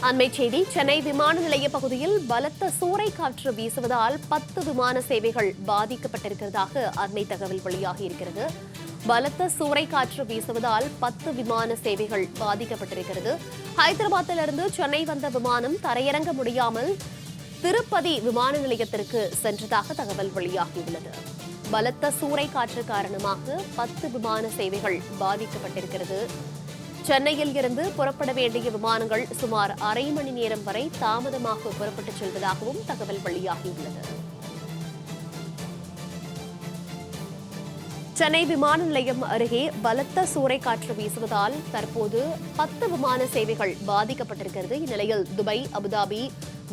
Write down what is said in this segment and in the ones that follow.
அண்மை செய்தி சென்னை விமான நிலைய பகுதியில் பலத்த சூறைக்காற்று வீசுவதால் 10 விமான சேவைகள் பாதிக்கப்பட்டிருக்கிறதாக அண்மை தகவல் வெளியாகி இருக்கிறது. பலத்த சூறைக்காற்று வீசுவதால் 10 விமான சேவைகள் பாதிக்கப்பட்டிருக்கிறது. ஹைதராபாத்திலிருந்து சென்னை வந்த விமானம் தரையிறங்க முடியாமல் திருப்பதி விமான நிலையத்திற்கு சென்றதாக தகவல் வெளியாகியுள்ளது. பலத்த சூறைக்காற்று காரணமாக 10 விமான சேவைகள் பாதிக்கப்பட்டிருக்கிறது. சென்னையில் இருந்து புறப்பட வேண்டிய விமானங்கள் சுமார் அரை மணி நேரம் வரை தாமதமாக புறப்பட்டுச் செல்வதாகவும் தகவல் வெளியாகியுள்ளது. சென்னை விமான நிலையம் அருகே பலத்த சூறைக்காற்று வீசுவதால் தற்போது 10 விமான சேவைகள் பாதிக்கப்பட்டிருக்கிறது. இந்நிலையில் துபாய், அபுதாபி,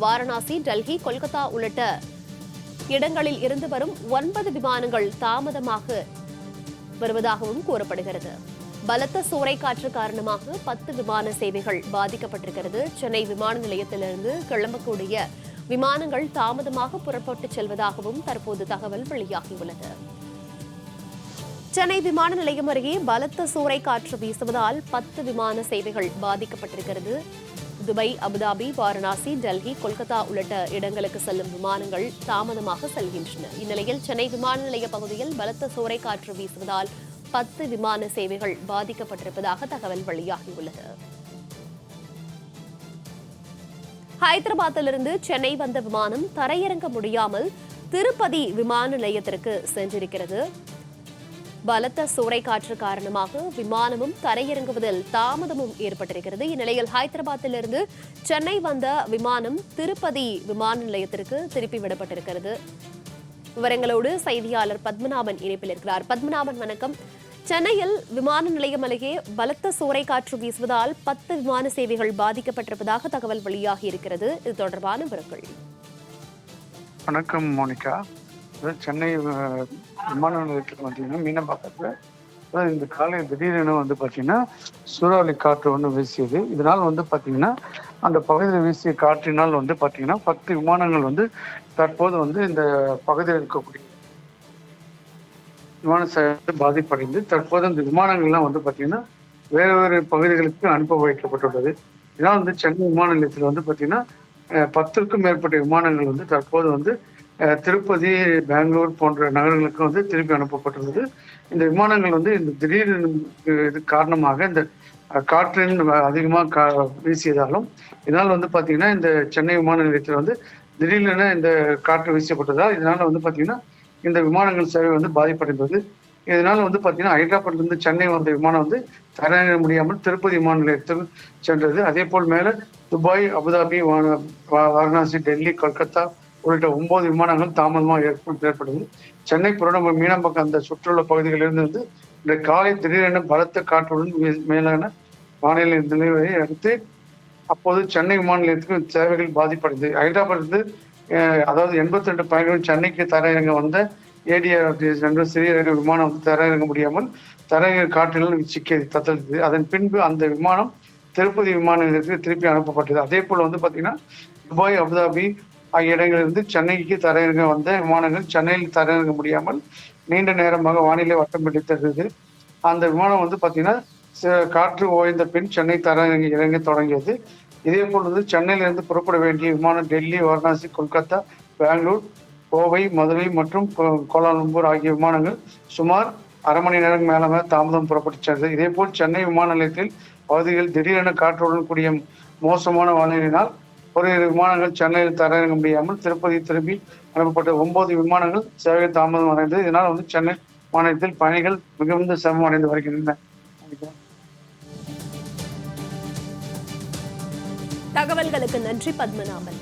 வாரணாசி, டெல்லி, கொல்கத்தா உள்ளிட்ட இடங்களில் இருந்து வரும் 9 விமானங்கள் தாமதமாக வருவதாகவும் கூறப்படுகிறது. பலத்த சூறைக்காற்று காரணமாக 10 விமான சேவைகள் பாதிக்கப்பட்டிருக்கிறது. சென்னை விமான நிலையத்திலிருந்து கிளம்பக்கூடிய விமானங்கள் தாமதமாக புறப்பட்டுச் செல்வதாகவும் தற்போது தகவல் வெளியாகியுள்ளது. சென்னை விமான நிலையம் அருகே பலத்த சூறைக்காற்று வீசுவதால் 10 விமான சேவைகள் பாதிக்கப்பட்டிருக்கிறது. துபாய், அபுதாபி, வாரணாசி, டெல்லி, கொல்கத்தா உள்ளிட்ட இடங்களுக்கு செல்லும் விமானங்கள் தாமதமாக செல்கின்றன. இந்நிலையில் சென்னை விமான நிலைய பகுதியில் பலத்த சூறைக்காற்று வீசுவதால் 10 விமான சேவைகள் பாதிக்கப்பட்டிருப்பதாக தகவல் வெளியாகியுள்ளது. ஹைதராபாத்திலிருந்து சென்னை வந்த விமானம் தரையிறங்க முடியாமல் திருப்பதி விமான நிலையத்திற்கு சென்றிருக்கிறது. பலத்த சூறைக்காற்று காரணமாக விமானமும் தரையிறங்குவதில் தாமதமும் ஏற்பட்டிருக்கிறது. இந்நிலையில் ஹைதராபாத்திலிருந்து சென்னை வந்த விமானம் திருப்பதி விமான நிலையத்திற்கு திருப்பி விடப்பட்டிருக்கிறது. விவரங்களோடு செய்தியாளர் பத்மநாபன் இணைப்பில் இருக்கிறார். பத்மநாபன், வணக்கம். சென்னையில் விமான நிலையம் அருகே பலத்த சூறைக்காற்று வீசுவதால் 10 விமான சேவைகள் பாதிக்கப்பட்டிருப்பதாக தகவல் வெளியாகி இருக்கிறது. இது தொடர்பான விவரங்கள். வணக்கம் மோனிகா. சென்னை விமான நிலையத்தில் பார்த்தீங்கன்னா மீனம்பாக்கத்தில் இந்த காலை திடீரென பார்த்தீங்கன்னா சூறாவளி காற்று வீசியது. இதனால் பார்த்தீங்கன்னா அந்த பகுதியில் வீசிய காற்றினால் பார்த்தீங்கன்னா 10 விமானங்கள் தற்போது இந்த பகுதியில் இருக்கக்கூடிய விமான சேவை பாதிப்படைந்து தற்போது அந்த விமானங்கள்லாம் பார்த்தீங்கன்னா வேறு வேறு பகுதிகளுக்கு அனுப்ப வைக்கப்பட்டுள்ளது. இதனால் சென்னை விமான நிலையத்தில் பார்த்தீங்கன்னா 10க்கும் மேற்பட்ட விமானங்கள் தற்போது திருப்பதி, பெங்களூர் போன்ற நகரங்களுக்கு திருப்பி அனுப்பப்பட்டுள்ளது. இந்த விமானங்கள் இந்த திடீர் இது காரணமாக இந்த காற்றின் அதிகமாக வீசியதாலும் இதனால் பார்த்தீங்கன்னா இந்த சென்னை விமான நிலையத்தில் திடீரென இந்த காற்று வீசப்பட்டதால் இதனால் பார்த்தீங்கன்னா இந்த விமானங்கள் சேவை பாதிப்படைந்தது. இதனால் பார்த்தீங்கன்னா ஹைதராபாத்லேருந்து சென்னை வந்த விமானம் தரையிறங்க முடியாமல் திருப்பதி விமான நிலையத்தில் சென்றது. அதே போல் மேலே துபாய், அபுதாபி, வாரணாசி, டெல்லி, கொல்கத்தா உள்ளிட்ட 9 விமானங்கள் தாமதமாக ஏற்பட்டது. சென்னை புறநகர் மீனம்பாக்கம் அந்த சுற்றுலா பகுதிகளிலிருந்து இந்த காலை திடீரென பலத்த காற்றுடன் மேலான வானிலை நிலையை அடுத்து அப்போது சென்னை விமான நிலையத்துக்கு சேவைகள் பாதிப்படைந்தது. ஹைதராபாத்திலிருந்து அதாவது 82 பயணிகள் சென்னைக்கு தரையிறங்க வந்த ஏடிஆர் என்ற சிறிய ரக விமானம் தரையிறங்க முடியாமல் தரையிறங்க காற்றில் சிக்கியது, தத்தளித்தது. அதன் பின்பு அந்த விமானம் திருப்பதி விமான நிலையத்துக்கு திருப்பி அனுப்பப்பட்டது. அதே போல் பார்த்தீங்கன்னா துபாய், அபுதாபி ஆகிய இடங்களிலிருந்து சென்னைக்கு தரையிறங்க வந்த விமானங்கள் சென்னையில் தரையிறங்க முடியாமல் நீண்ட நேரமாக வானிலை வட்டம் பிடித்தது. அந்த விமானம் பார்த்தீங்கன்னா காற்று ஓய்ந்த பின் சென்னை இறங்க தொடங்கியது. இதே போல் சென்னையிலிருந்து புறப்பட வேண்டிய விமானம் டெல்லி, வாரணாசி, கொல்கத்தா, பெங்களூர், கோவை, மதுரை மற்றும் கோலாலம்பூர் ஆகிய விமானங்கள் சுமார் அரை மணி நேரம் மேலாக தாமதம் புறப்பட்டு சென்றது. இதே போல் சென்னை விமான நிலையத்தில் பகுதிகளில் திடீரென காற்றுடன் கூடிய மோசமான வானிலையினால் ஒரு விமானங்கள் சென்னையில் தரையிறங்க முடியாமல் திருப்பதி திரும்பி அனுப்பப்பட்ட 9 விமானங்கள் சேவை தாமதம் அடைந்தது. இதனால் சென்னை மாநிலத்தில் பயணிகள் மிகுந்த சிரமம் அடைந்து வருகின்றன. தகவல்களுக்கு நன்றி பத்மநாபன்.